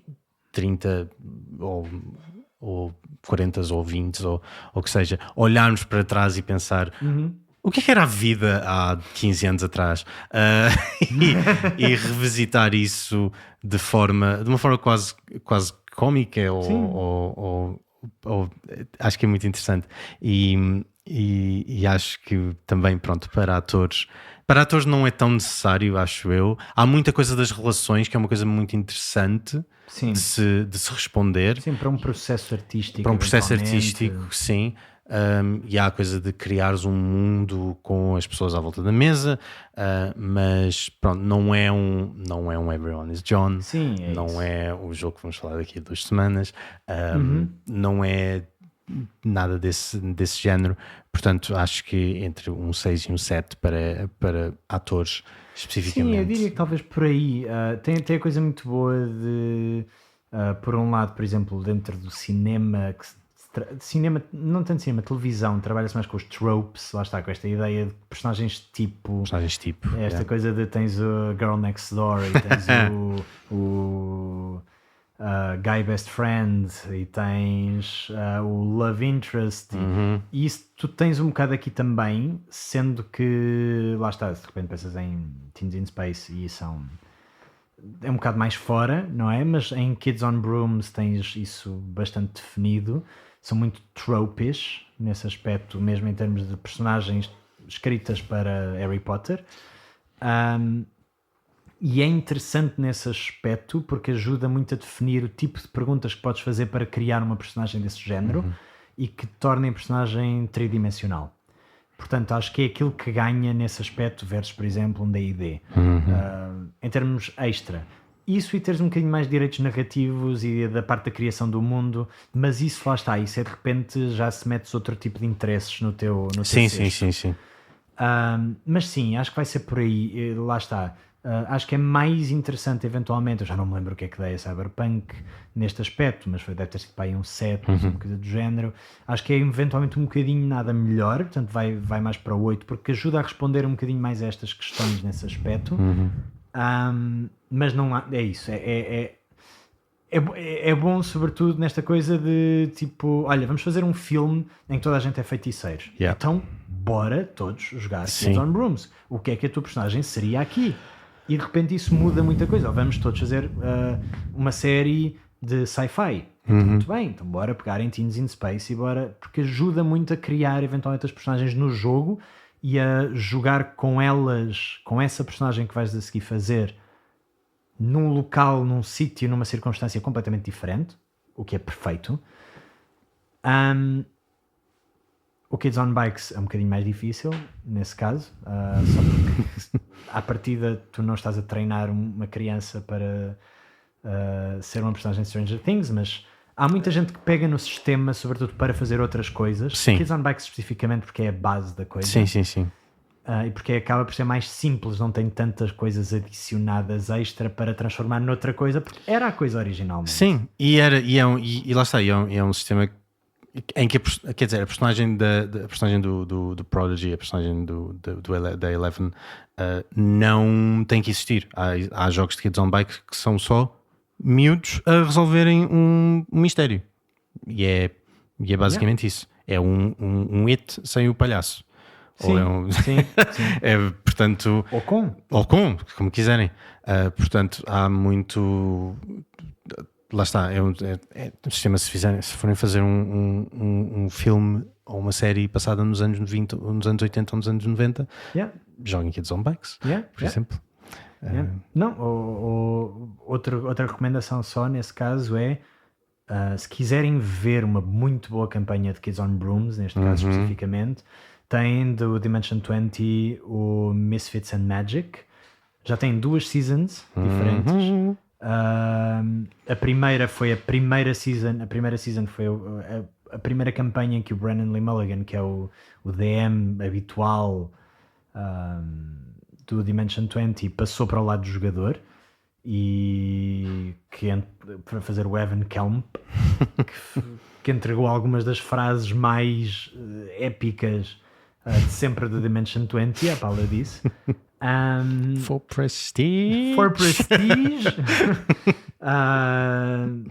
30 ou 40 ou 20 ou que seja, olharmos para trás e pensar o que era a vida há 15 anos atrás, e revisitar isso de uma forma quase cómica ou acho que é muito interessante e acho que também, pronto, para atores não é tão necessário, acho eu. Há muita coisa das relações que é uma coisa muito interessante de se responder. Sim, para um processo artístico. Sim. E há a coisa de criares um mundo com as pessoas à volta da mesa, mas pronto, não é um Everyone is John, não é o jogo que vamos falar daqui a 2 semanas, não é nada desse género. Portanto, acho que entre um 6 e um 7 para atores especificamente. Sim, eu diria que talvez por aí tem a coisa muito boa de por um lado, por exemplo, dentro do cinema, não tanto cinema, televisão, trabalha-se mais com os tropes, lá está, com esta ideia de personagens tipo. Esta coisa de tens o Girl Next Door e tens o Guy Best Friend e tens o Love Interest e isso tu tens um bocado aqui também, sendo que lá está, de repente pensas em Teens in Space e é um bocado mais fora, não é? Mas em Kids on Brooms tens isso bastante definido, são muito tropes nesse aspecto, mesmo em termos de personagens escritas para Harry Potter. E é interessante nesse aspecto porque ajuda muito a definir o tipo de perguntas que podes fazer para criar uma personagem desse género e que tornem a personagem tridimensional. Portanto, acho que é aquilo que ganha nesse aspecto versus, por exemplo, um D&D. Em termos extra. Isso e teres um bocadinho mais de direitos narrativos e da parte da criação do mundo, mas isso lá está, isso é de repente já se metes outro tipo de interesses no teu sim. Mas sim, acho que vai ser por aí, lá está. Acho que é mais interessante eventualmente, eu já não me lembro o que é que dei a Cyberpunk neste aspecto, mas deve ter sido para aí um 7, uma coisa do género. Acho que é eventualmente um bocadinho nada melhor, portanto vai mais para o 8, porque ajuda a responder um bocadinho mais a estas questões nesse aspecto. Mas não há, é isso, é bom sobretudo nesta coisa de tipo, olha, vamos fazer um filme em que toda a gente é feiticeiro, então bora todos jogar Kids on Brooms, o que é que a tua personagem seria aqui? E de repente isso muda muita coisa. Ou vamos todos fazer uma série de sci-fi. Muito bem, então bora pegar em Teens in Space e bora, porque ajuda muito a criar eventualmente as personagens no jogo e a jogar com elas, com essa personagem que vais a seguir fazer num local, num sítio, numa circunstância completamente diferente, o que é perfeito. O Kids on Bikes é um bocadinho mais difícil, nesse caso, só porque à partida tu não estás a treinar uma criança para ser uma personagem de Stranger Things, mas há muita gente que pega no sistema, sobretudo para fazer outras coisas. Sim. Kids on Bikes especificamente porque é a base da coisa. Sim. E porque acaba por ser mais simples, não tem tantas coisas adicionadas extra para transformar noutra coisa, porque era a coisa originalmente. Sim, e lá está, é um sistema em que quer dizer, a personagem do Prodigy, a personagem da Eleven, não tem que existir. Há jogos de Kids on Bike que são só miúdos a resolverem um mistério, e é basicamente isso. É um It sem o palhaço. Sim, sim. Portanto, ou com, como quiserem. Portanto, há muito. Lá está, é um sistema. Se forem fazer um filme ou uma série passada nos anos 20, nos anos 80 ou nos anos 90, joguem Kids on Bikes, por exemplo. Não, outra recomendação só nesse caso é se quiserem ver uma muito boa campanha de Kids on Brooms, neste caso especificamente, tem do Dimension 20 o Misfits and Magic. Já tem 2 seasons diferentes. A primeira foi a primeira season. A primeira season foi a primeira campanha em que o Brennan Lee Mulligan, que é o DM habitual do Dimension 20, passou para o lado do jogador e para fazer o Evan Kelm, que entregou algumas das frases mais épicas de sempre do Dimension 20, a Paula disse. For Prestige.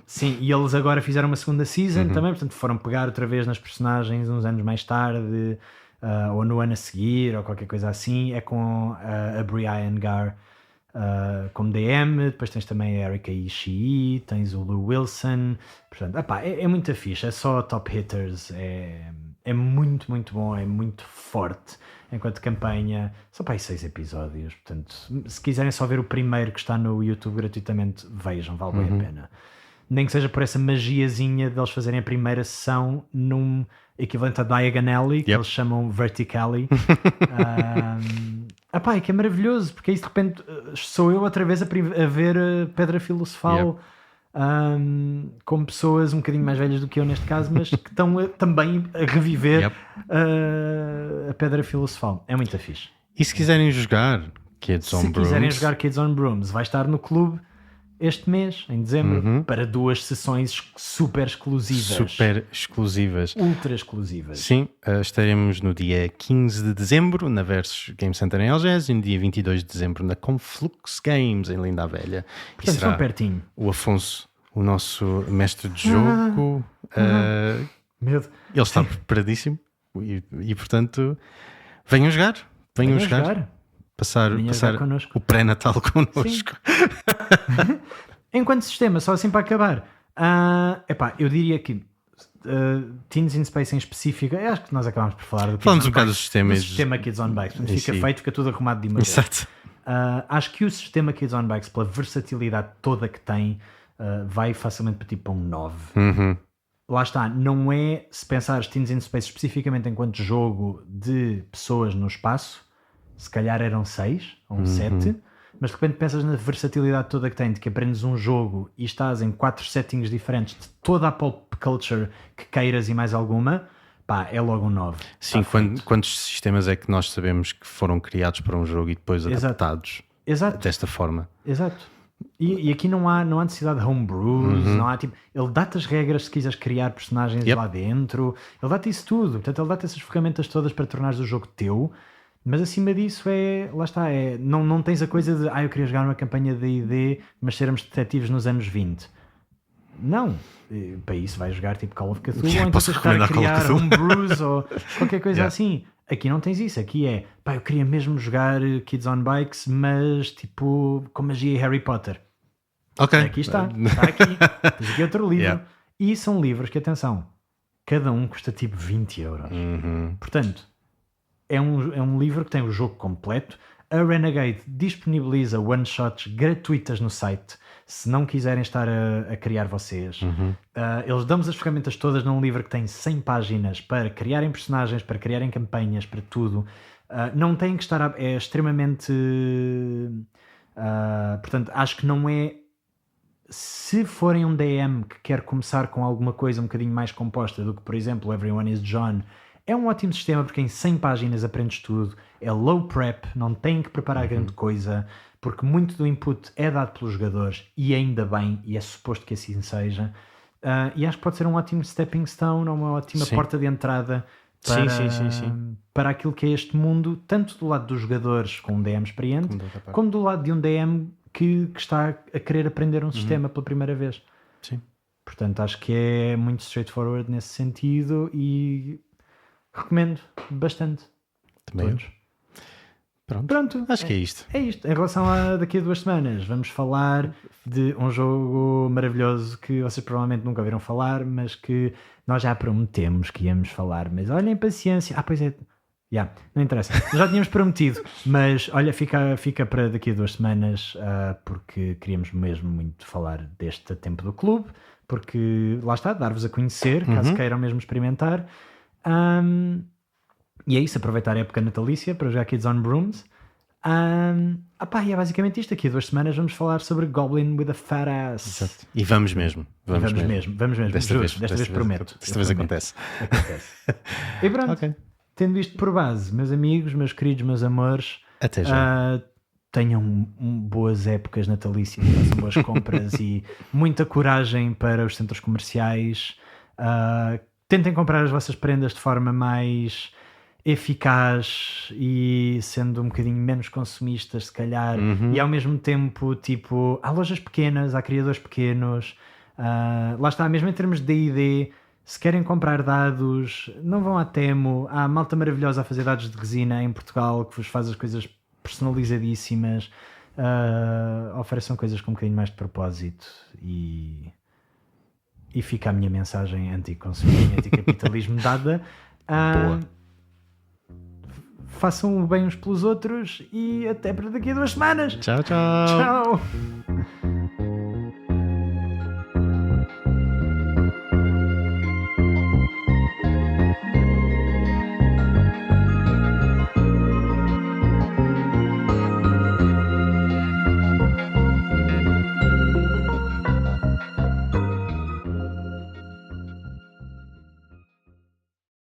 Sim, e eles agora fizeram uma segunda season também, portanto foram pegar outra vez nas personagens uns anos mais tarde, ou no ano a seguir, ou qualquer coisa assim. É com a Brie Iyengar como DM, depois tens também a Erika Ishii, tens o Lou Wilson, portanto, é muito fixe, é só top hitters, é muito, muito bom, é muito forte. Enquanto campanha, só para aí 6 episódios, portanto, se quiserem só ver o primeiro que está no YouTube gratuitamente, vejam, vale bem a pena. Nem que seja por essa magiazinha de eles fazerem a primeira sessão num equivalente a Diagon Alley, que eles chamam Vertically. É que é maravilhoso, porque aí de repente sou eu outra vez a ver a Pedra Filosofal com pessoas um bocadinho mais velhas do que eu neste caso, mas que estão também a reviver a Pedra Filosofal. É muito fixe. E se quiserem jogar Kids on Brooms? Se quiserem jogar Kids on Brooms, vai estar no clube este mês, em dezembro, para 2 sessões super exclusivas. Ultra exclusivas. Sim, estaremos no dia 15 de dezembro na Versus Game Center em Algés e no dia 22 de dezembro na Conflux Games em Linda a Velha. Portanto, são pertinho. O Afonso, o nosso mestre de jogo, medo. Ele está preparadíssimo e portanto, venham jogar. Passar o pré-natal connosco. Enquanto sistema, só assim para acabar, eu diria que Teens in Space em específico, eu acho que nós acabamos por falar falamos um bocado do sistema Kids on Bikes, fica feito, fica tudo arrumado de uma vez. Exato. Acho que o sistema Kids on Bikes, pela versatilidade toda que tem, vai facilmente para tipo um 9. Lá está, não é, se pensares Teens in Space especificamente enquanto jogo de pessoas no espaço, se calhar eram 6 ou 7, mas de repente pensas na versatilidade toda que tem, de que aprendes um jogo e estás em 4 settings diferentes de toda a pop culture que queiras e mais alguma, é logo um 9. Sim, quantos sistemas é que nós sabemos que foram criados para um jogo e depois adaptados desta forma? Exato. E aqui não há necessidade de homebrews, não há tipo, ele dá-te as regras se quiseres criar personagens lá dentro, ele dá-te isso tudo, portanto ele dá-te essas ferramentas todas para tornares o jogo teu. Mas acima disso lá está, não tens a coisa de eu queria jogar uma campanha de D&D, mas sermos detetives nos anos 20. Não, para isso vais jogar tipo Call of Cthulhu, ou então tens de estar a criar homebrews ou qualquer coisa assim. Aqui não tens isso, aqui eu queria mesmo jogar Kids on Bikes, mas tipo com magia e Harry Potter. Ok. Aqui está aqui. Tens aqui outro livro. E são livros que, atenção, cada um custa tipo 20 euros. Portanto, é um livro que tem o jogo completo. A Renegade disponibiliza one-shots gratuitas no site. se não quiserem estar a criar vocês. Eles dão-vos as ferramentas todas num livro que tem 100 páginas para criarem personagens, para criarem campanhas, para tudo. Não têm que estar... É extremamente... portanto, acho que não é... Se forem um DM que quer começar com alguma coisa um bocadinho mais composta do que, por exemplo, Everyone is John, é um ótimo sistema porque em 100 páginas aprendes tudo, é low prep, não têm que preparar grande coisa, porque muito do input é dado pelos jogadores, e ainda bem, e é suposto que assim seja. E acho que pode ser um ótimo stepping stone, ou uma ótima porta de entrada para, para aquilo que é este mundo, tanto do lado dos jogadores com um DM experiente, como do lado de um DM que está a querer aprender um sistema pela primeira vez. Sim. Portanto, acho que é muito straightforward nesse sentido e recomendo bastante. Também. Pronto. Acho que é isto. É isto. Em relação a daqui a 2 semanas, vamos falar de um jogo maravilhoso que vocês provavelmente nunca ouviram falar, mas que nós já prometemos que íamos falar. Mas olhem, paciência. Pois é. Não interessa. Já tínhamos prometido, mas olha, fica para daqui a 2 semanas, porque queríamos mesmo muito falar deste tempo do clube, porque lá está, dar-vos a conhecer, caso queiram mesmo experimentar. E é isso, aproveitar a época natalícia para jogar Kids on Brooms. E é basicamente isto. Aqui a 2 semanas vamos falar sobre Goblin with a Fat Ass. Exato. E vamos mesmo. Vamos mesmo. Desta vez prometo. Desta vez acontece. E pronto. Okay. Tendo isto por base, meus amigos, meus queridos, meus amores, até já. Tenham boas épocas natalícias, façam boas compras e muita coragem para os centros comerciais. Tentem comprar as vossas prendas de forma mais eficaz e sendo um bocadinho menos consumistas, se calhar, e ao mesmo tempo, tipo, há lojas pequenas, há criadores pequenos, lá está, mesmo em termos de D&D. Se querem comprar dados, não vão à Temo. Há malta maravilhosa a fazer dados de resina em Portugal que vos faz as coisas personalizadíssimas. Ofereçam coisas com um bocadinho mais de propósito. E fica a minha mensagem anti-consumismo e anti-capitalismo dada. Façam o bem uns pelos outros e até para daqui a 2 semanas. Tchau. Tchau.